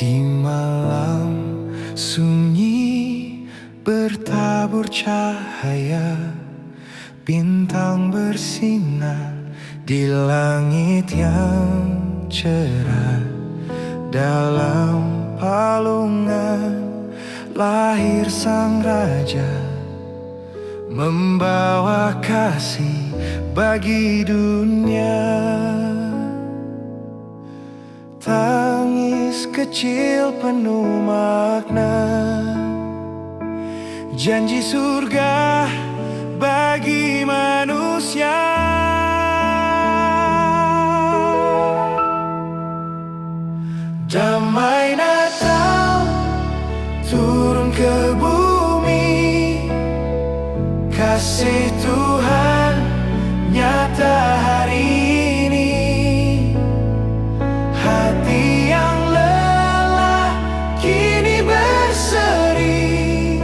Di malam sunyi bertabur cahaya, bintang bersinar di langit yang cerah. Dalam palungan lahir sang raja, membawa kasih bagi dunia. Tangis kecil penuh makna, janji surga bagi manusia. Damai Natal turun ke bumi, kasih Tuhan nyata hari ini. Hati yang lelah kini berseri,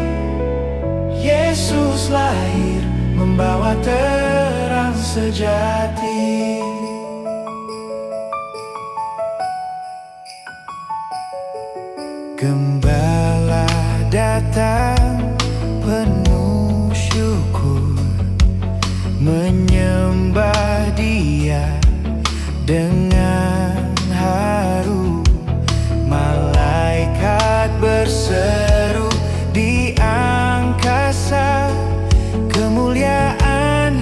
Yesus lahir membawa terang sejati. Gembala datang penuh syukur, menyembah Dia dengan haru. Malaikat berseru di angkasa, kemuliaan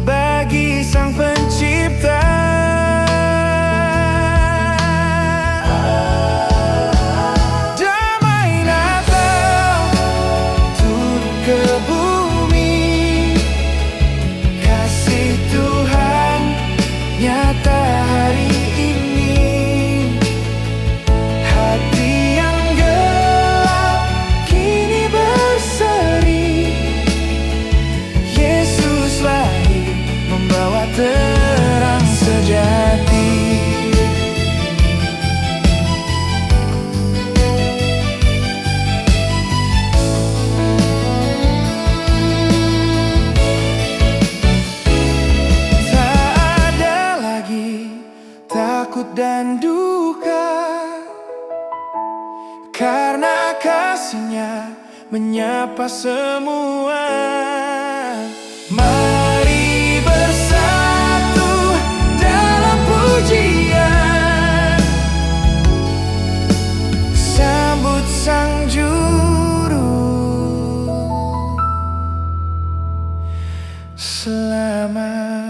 bagi Sang Pencipta. Nyata hari ini, hati yang gelap kini berseri, Yesus lahir membawa terang sejati. Takut dan duka, karena kasih-Nya menyapa semua. Mari bersatu dalam pujian, sambut Sang Juru Selamat.